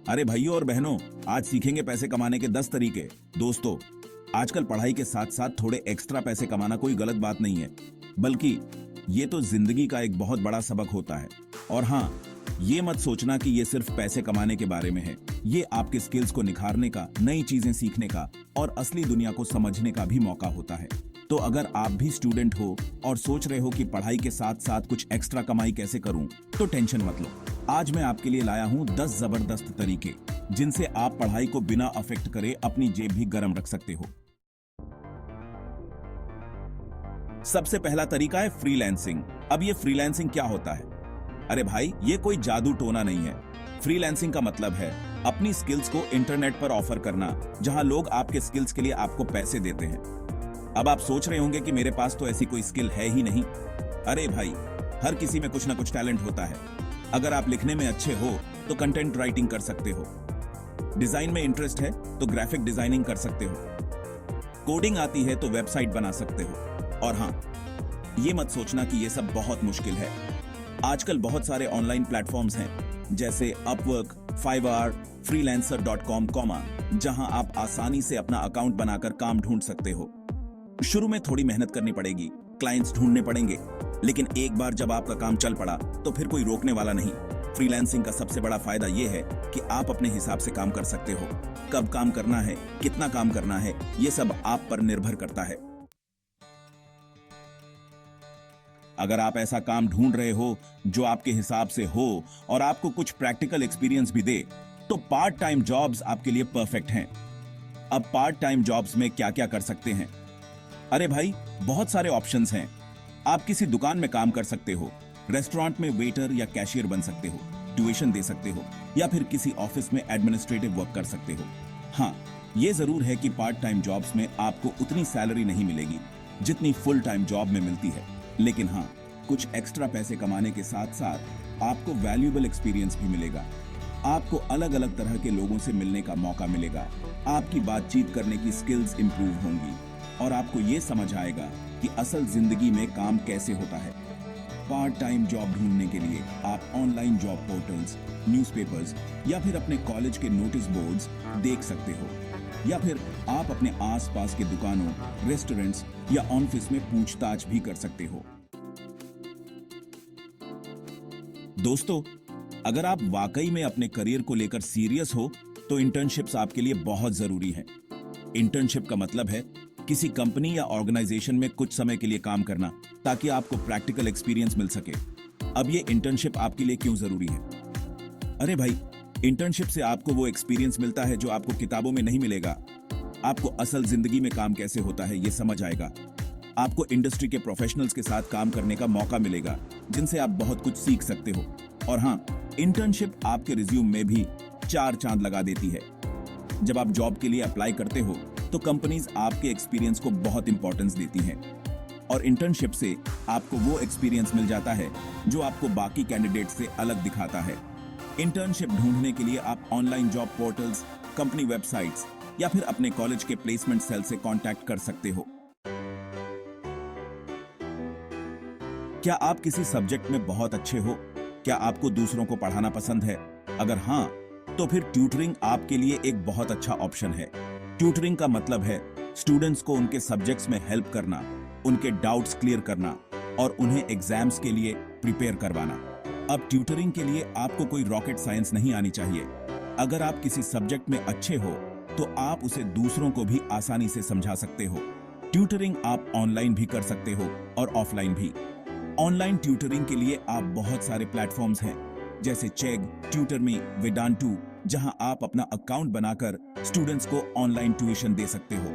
अरे भाइयों और बहनों, आज सीखेंगे पैसे कमाने के 10 तरीके। दोस्तों, आजकल पढ़ाई के साथ साथ थोड़े एक्स्ट्रा पैसे कमाना कोई गलत बात नहीं है, बल्कि ये तो जिंदगी का एक बहुत बड़ा सबक होता है। और हाँ, ये मत सोचना कि ये सिर्फ पैसे कमाने के बारे में है। ये आपके स्किल्स को निखारने का, नई चीजें सीखने का और असली दुनिया को समझने का भी मौका होता है। तो अगर आप भी स्टूडेंट हो और सोच रहे हो कि पढ़ाई के साथ साथ कुछ एक्स्ट्रा कमाई कैसे करूं, तो टेंशन मत लो। आज मैं आपके लिए लाया हूं 10 जबरदस्त तरीके, जिनसे आप पढ़ाई को बिना अफेक्ट करे अपनी जेब भी गर्म रख सकते हो। सबसे पहला तरीका है फ्रीलांसिंग। अब ये फ्रीलांसिंग क्या होता है? अरे भाई, ये कोई जादू टोना नहीं है। फ्रीलांसिंग का मतलब है अपनी स्किल्स को इंटरनेट पर ऑफर करना, जहां लोग आपके स्किल्स के लिए आपको पैसे देते हैं। अब आप सोच रहे होंगे कि मेरे पास तो ऐसी कोई स्किल है ही नहीं। अरे भाई, हर किसी में कुछ ना कुछ टैलेंट होता है। अगर आप लिखने में अच्छे हो तो कंटेंट राइटिंग कर सकते हो, डिजाइन में इंटरेस्ट है तो ग्राफिक डिजाइनिंग कर सकते हो, कोडिंग आती है तो वेबसाइट बना सकते हो। और हाँ, ये मत सोचना कि ये सब बहुत मुश्किल है। आजकल बहुत सारे ऑनलाइन प्लेटफॉर्म्स हैं, जैसे अपवर्क, फाइवर, freelancer.com, जहां आप आसानी से अपना अकाउंट बनाकर काम ढूंढ सकते हो। शुरू में थोड़ी मेहनत करनी पड़ेगी, क्लाइंट्स ढूंढने पड़ेंगे, लेकिन एक बार जब आपका काम चल पड़ा तो फिर कोई रोकने वाला नहीं। फ्रीलांसिंग का सबसे बड़ा फायदा यह है कि आप अपने हिसाब से काम कर सकते हो। कब काम करना है, कितना काम करना है, यह सब आप पर निर्भर करता है। अगर आप ऐसा काम ढूंढ रहे हो जो आपके हिसाब से हो और आपको कुछ प्रैक्टिकल एक्सपीरियंस भी दे, तो पार्ट टाइम जॉब्स आपके लिए परफेक्ट हैं। अब पार्ट टाइम जॉब्स में क्या क्या कर सकते हैं? अरे भाई, बहुत सारे ऑप्शंस हैं। आप किसी दुकान में काम कर सकते हो, रेस्टोरेंट में वेटर या कैशियर बन सकते हो, ट्यूशन दे सकते हो, या फिर किसी ऑफिस में एडमिनिस्ट्रेटिव वर्क कर सकते हो। हाँ, ये जरूर है कि पार्ट टाइम जॉब्स में आपको उतनी सैलरी नहीं मिलेगी जितनी फुल टाइम जॉब में मिलती है, लेकिन हाँ, कुछ एक्स्ट्रा पैसे कमाने के साथ साथ आपको वैल्यूएबल एक्सपीरियंस भी मिलेगा। आपको अलग अलग तरह के लोगों से मिलने का मौका मिलेगा, आपकी बातचीत करने की स्किल्स इंप्रूव होंगी और आपको ये समझ आएगा कि असल जिंदगी में काम कैसे होता है। पार्ट टाइम जॉब ढूंढने के लिए आप ऑनलाइन जॉब पोर्टल्स, न्यूज़पेपर्स या फिर अपने कॉलेज के नोटिस बोर्ड्स देख सकते हो, या फिर आप अपने आसपास के दुकानों, रेस्टोरेंट्स या ऑफिस में पूछताछ भी कर सकते हो। दोस्तों, अगर आप वाकई में अपने करियर को लेकर सीरियस हो तो इंटर्नशिप्स आपके लिए बहुत जरूरी हैं। इंटर्नशिप का मतलब है किसी कंपनी या ऑर्गेनाइजेशन में कुछ समय के लिए काम करना, ताकि आपको प्रैक्टिकल एक्सपीरियंस मिल सके। अब ये इंटर्नशिप आपके लिए क्यों जरूरी है? अरे भाई, इंटर्नशिप से आपको वो एक्सपीरियंस मिलता है जो आपको किताबों में नहीं मिलेगा। आपको असल जिंदगी में काम कैसे होता है ये समझ आएगा। आपको इंडस्ट्री के प्रोफेशनल्स के साथ काम करने का मौका मिलेगा, जिनसे आप बहुत कुछ सीख सकते हो। और हाँ, इंटर्नशिप आपके रिज्यूम में भी 4 चांद लगा देती है। जब आप जॉब के लिए अप्लाई करते हो तो कंपनीज आपके एक्सपीरियंस को बहुत इंपॉर्टेंस देती हैं, और इंटर्नशिप से आपको वो एक्सपीरियंस मिल जाता है जो आपको बाकी कैंडिडेट से अलग दिखाता है। इंटर्नशिप ढूंढने के लिए आप online job portals, company websites या फिर अपने कॉलेज के प्लेसमेंट सेल से कांटेक्ट कर सकते हो। क्या आप किसी सब्जेक्ट में बहुत अच्छे हो? क्या आपको दूसरों को पढ़ाना पसंद है? अगर हाँ, तो फिर ट्यूटरिंग आपके लिए एक बहुत अच्छा ऑप्शन है। ट्यूटरिंग का मतलब है स्टूडेंट्स को उनके सब्जेक्ट्स में हेल्प करना, उनके डाउट्स क्लियर करना और उन्हें एग्जाम्स के लिए प्रिपेयर करवाना। अब ट्यूटरिंग के लिए आपको कोई रॉकेट साइंस नहीं आनी चाहिए। अगर आप किसी सब्जेक्ट में अच्छे हो तो आप उसे दूसरों को भी आसानी से समझा सकते हो। ट्यूटरिंग आप ऑनलाइन भी कर सकते हो और ऑफलाइन भी। ऑनलाइन ट्यूटरिंग के लिए आप बहुत सारे प्लेटफॉर्म्स हैं, जैसे चेग, ट्यूटरमी, वेदांतु, जहां आप अपना अकाउंट बनाकर स्टूडेंट्स को ऑनलाइन ट्यूशन दे सकते हो।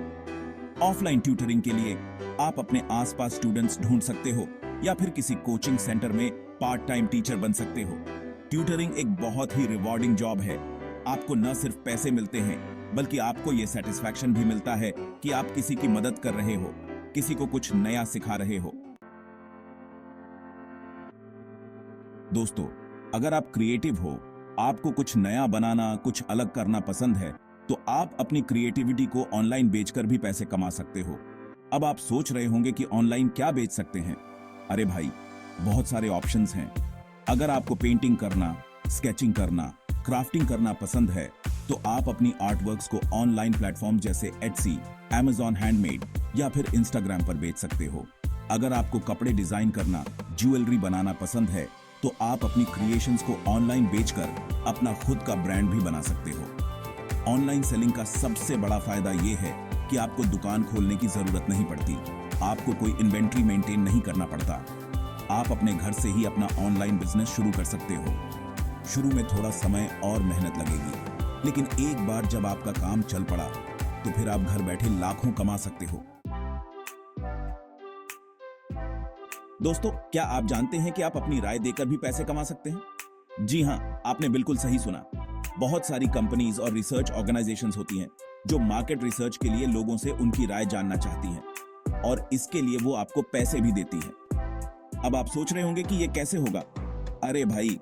ऑफलाइन ट्यूटरिंग के लिए आप अपने आसपास स्टूडेंट्स ढूंढ सकते हो या फिर किसी कोचिंग सेंटर में पार्ट टाइम टीचर बन सकते हो। ट्यूटरिंग एक बहुत ही रिवॉर्डिंग जॉब है। आपको न सिर्फ पैसे मिलते हैं, बल्कि आपको यह सेटिस्फैक्शन भी मिलता है कि आप किसी की मदद कर रहे हो, किसी को कुछ नया सिखा रहे हो। दोस्तों, अगर आप क्रिएटिव हो, आपको कुछ नया बनाना, कुछ अलग करना पसंद है, तो आप अपनी क्रिएटिविटी को ऑनलाइन बेचकर भी पैसे कमा सकते हो। अब आप सोच रहे होंगे कि ऑनलाइन क्या बेच सकते हैं? अरे भाई, बहुत सारे ऑप्शंस हैं। अगर आपको पेंटिंग करना, स्केचिंग करना, क्राफ्टिंग करना पसंद है तो आप अपनी आर्टवर्क्स को ऑनलाइन प्लेटफॉर्म जैसे एटसी, Amazon हैंडमेड या फिर इंस्टाग्राम पर बेच सकते हो। अगर आपको कपड़े डिजाइन करना, ज्वेलरी बनाना पसंद है तो आप अपनी क्रिएशंस को ऑनलाइन बेचकर अपना खुद का ब्रांड भी बना सकते हो। ऑनलाइन सेलिंग का सबसे बड़ा फायदा यह है कि आपको दुकान खोलने की जरूरत नहीं पड़ती, आपको कोई इन्वेंट्री मेंटेन नहीं करना पड़ता। आप अपने घर से ही अपना ऑनलाइन बिजनेस शुरू कर सकते हो। शुरू में थोड़ा समय और मेहनत लगेगी, लेकिन एक बार जब आपका काम चल पड़ा तो फिर आप घर बैठे लाखों कमा सकते हो। दोस्तों, क्या आप जानते हैं कि आप अपनी राय देकर भी पैसे कमा सकते हैं? जी हां, आपने बिल्कुल सही सुना। बहुत सारी कंपनीज और रिसर्च ऑर्गेनाइजेशंस होती हैं जो मार्केट रिसर्च के लिए लोगों से उनकी राय जानना चाहती हैं और इसके लिए वो आपको पैसे भी देती हैं। अब आप सोच रहे होंगे कि ये कैसे होगा? अरे भाई,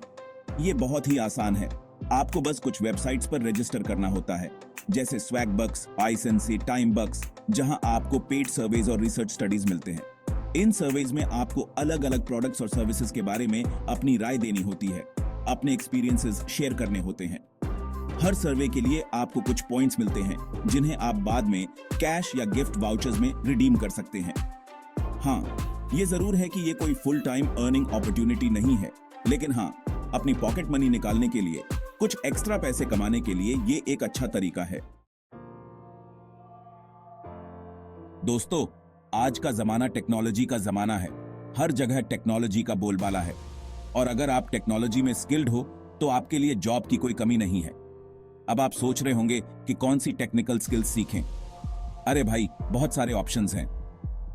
ये बहुत ही आसान है। आपको बस कुछ वेबसाइट्स पर रजिस्टर करना होता है, जैसे स्वैगबक्स, पाइसेंसी, टाइमबक्स, जहां आपको पेड सर्वेज और रिसर्च स्टडीज मिलते हैं। इन सर्वेज में आपको अलग अलग प्रोडक्ट्स और सर्विसेज के बारे में अपनी राय देनी होती है, अपने एक्सपीरियंसेस शेयर करने होते हैं। हर सर्वे के लिए आपको कुछ पॉइंट्स मिलते हैं जिन्हें आप बाद में कैश या गिफ्ट वाउचर्स में रिडीम कर सकते हैं। हाँ, ये जरूर है कि ये कोई फुल टाइम अर्निंग अपॉर्चुनिटी नहीं है, लेकिन हाँ, अपनी पॉकेट मनी निकालने के लिए, कुछ एक्स्ट्रा पैसे कमाने के लिए ये एक अच्छा तरीका है। दोस्तों, आज का जमाना टेक्नोलॉजी का जमाना है। हर जगह टेक्नोलॉजी का बोलबाला है और अगर आप टेक्नोलॉजी में स्किल्ड हो तो आपके लिए जॉब की कोई कमी नहीं है। अब आप सोच रहे होंगे कि कौन सी टेक्निकल स्किल्स सीखें। अरे भाई, बहुत सारे ऑप्शंस हैं।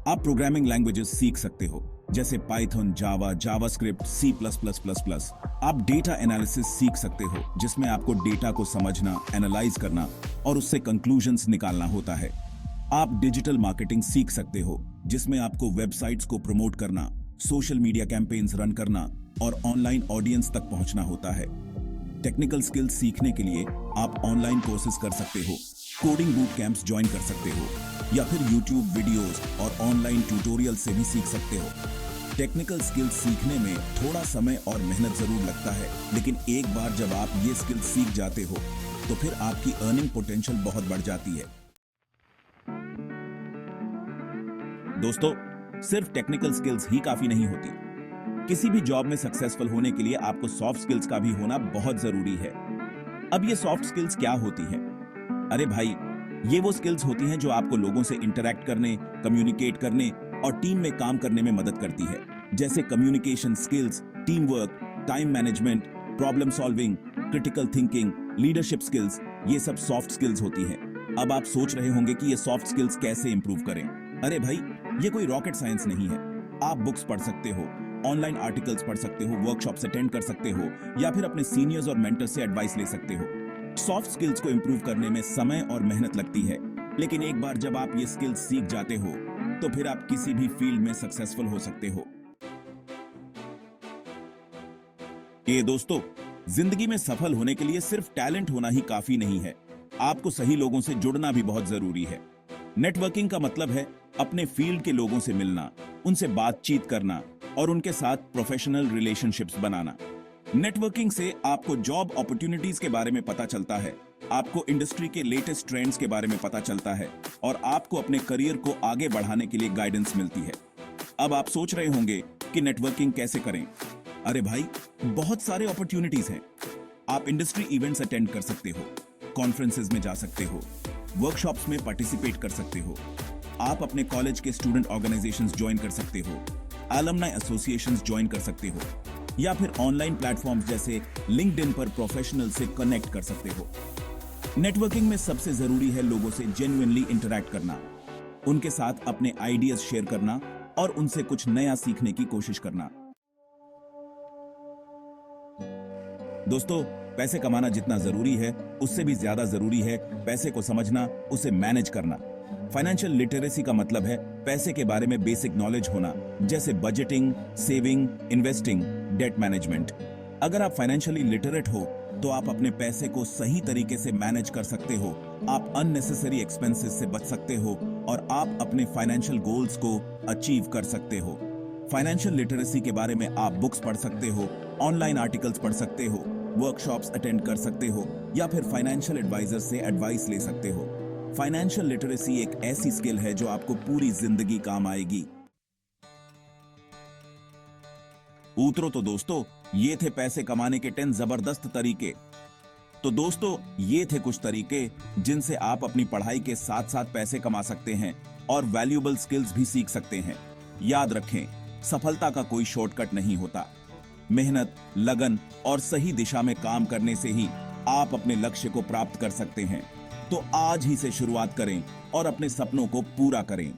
आप प्रोग्रामिंग लैंग्वेजेस सीख सकते हो, जैसे पाइथन, जावा, जावास्क्रिप्ट, C++++। आप डेटा एनालिसिस सीख सकते हो, जिसमें आपको डेटा को समझना, एनालाइज करना और उससे कंक्लूजन्स निकालना होता है। आप डिजिटल मार्केटिंग सीख सकते हो, जिसमें आपको वेबसाइट्स को प्रमोट करना, सोशल मीडिया कैंपेन्स रन करना और ऑनलाइन ऑडियंस तक पहुंचना होता है। टेक्निकल स्किल्स सीखने के लिए आप ऑनलाइन कोर्सेज कर सकते हो, कोडिंग बूट कैंप्स ज्वाइन कर सकते हो या फिर यूट्यूब वीडियोस और ऑनलाइन ट्यूटोरियल से भी सीख सकते हो। टेक्निकल स्किल्स सीखने में थोड़ा समय और मेहनत जरूर लगता है, लेकिन एक बार जब आप ये स्किल्स सीख जाते हो तो फिर आपकी अर्निंग पोटेंशियल बहुत बढ़ जाती है। दोस्तों, सिर्फ टेक्निकल स्किल्स ही काफी नहीं होती। किसी भी जॉब में सक्सेसफुल होने के लिए आपको सॉफ्ट स्किल्स का भी होना बहुत जरूरी है। अब ये सॉफ्ट स्किल्स क्या होती हैं? अरे भाई, ये वो स्किल्स होती हैं जो आपको लोगों से इंटरैक्ट करने, कम्युनिकेट करने और टीम में काम करने में मदद करती है, जैसे communication skills, team work, time management, problem solving, critical thinking, leadership skills. ये सब सॉफ्ट स्किल्स होती हैं। अब आप सोच रहे होंगे कि ये सॉफ्ट स्किल्स कैसे इंप्रूव करें। अरे भाई, ये कोई रॉकेट साइंस नहीं है। आप बुक्स पढ़ सकते हो, ऑनलाइन आर्टिकल्स पढ़ सकते हो, वर्कशॉप्स अटेंड कर सकते हो या फिर अपने सीनियर्स और मेंटर्स से एडवाइस ले सकते हो। सॉफ्ट स्किल्स को इंप्रूव करने में समय और मेहनत लगती है, लेकिन एक बार जब आप ये स्किल्स सीख जाते हो तो फिर आप किसी भी फील्ड में सक्सेसफुल हो सकते हो। ये दोस्तों, जिंदगी में सफल होने के लिए सिर्फ टैलेंट होना ही काफी नहीं है, आपको सही लोगों से जुड़ना भी बहुत जरूरी है। नेटवर्किंग का मतलब है अपने फील्ड के लोगों से मिलना, उनसे बातचीत करना और उनके साथ प्रोफेशनल रिलेशनशिप्स बनाना। नेटवर्किंग से आपको जॉब अपॉर्चुनिटीज के बारे में पता चलता है, आपको इंडस्ट्री के लेटेस्ट ट्रेंड्स के बारे में पता चलता है और आपको अपने करियर को आगे बढ़ाने के लिए गाइडेंस मिलती है। अब आप सोच रहे होंगे कि नेटवर्किंग कैसे करें। अरे भाई, बहुत सारे अपॉर्चुनिटीज हैं। आप इंडस्ट्री इवेंट्स अटेंड कर सकते हो, कॉन्फ्रेंसेज में जा सकते हो, वर्कशॉप्स में पार्टिसिपेट कर सकते हो, आप अपने कॉलेज के स्टूडेंट ऑर्गेनाइजेशंस ज्वाइन कर सकते हो, अलुमनाई एसोसिएशंस ज्वाइन कर सकते हो या फिर ऑनलाइन प्लेटफॉर्म्स जैसे लिंक्डइन पर प्रोफेशनल से कनेक्ट कर सकते हो। नेटवर्किंग में सबसे जरूरी है लोगों से जेन्युइनली इंटरैक्ट करना, उनके साथ अपने आइडियाज शेयर करना और उनसे कुछ नया सीखने की कोशिश करना। दोस्तों, पैसे कमाना जितना जरूरी है, उससे भी ज्यादा जरूरी है पैसे को समझना, उसे मैनेज करना। फाइनेंशियल लिटरेसी का मतलब है पैसे के बारे में बेसिक नॉलेज होना, जैसे budgeting, saving, investing, debt management. अगर आप फाइनेंशियली लिटरेट हो तो आप अपने पैसे को सही तरीके से मैनेज कर सकते हो, आप अननेसेसरी एक्सपेंसेस से बच सकते हो और आप अपने फाइनेंशियल गोल्स को अचीव कर सकते हो। फाइनेंशियल लिटरेसी के बारे में आप बुक्स पढ़ सकते हो, ऑनलाइन आर्टिकल्स पढ़ सकते हो, वर्कशॉप्स अटेंड कर सकते हो या फिर फाइनेंशियल एडवाइजर से एडवाइस ले सकते हो। फाइनेंशियल लिटरेसी एक ऐसी स्किल है जो आपको पूरी जिंदगी काम आएगी। उतरो तो दोस्तों, ये थे पैसे कमाने के 10 जबरदस्त तरीके। तो दोस्तों, ये थे कुछ तरीके जिनसे आप अपनी पढ़ाई के साथ साथ पैसे कमा सकते हैं और वैल्यूएबल स्किल्स भी सीख सकते हैं। याद रखें, सफलता का कोई शॉर्टकट नहीं होता। मेहनत, लगन और सही दिशा में काम करने से ही आप अपने लक्ष्य को प्राप्त कर सकते हैं। तो आज ही से शुरुआत करें और अपने सपनों को पूरा करें।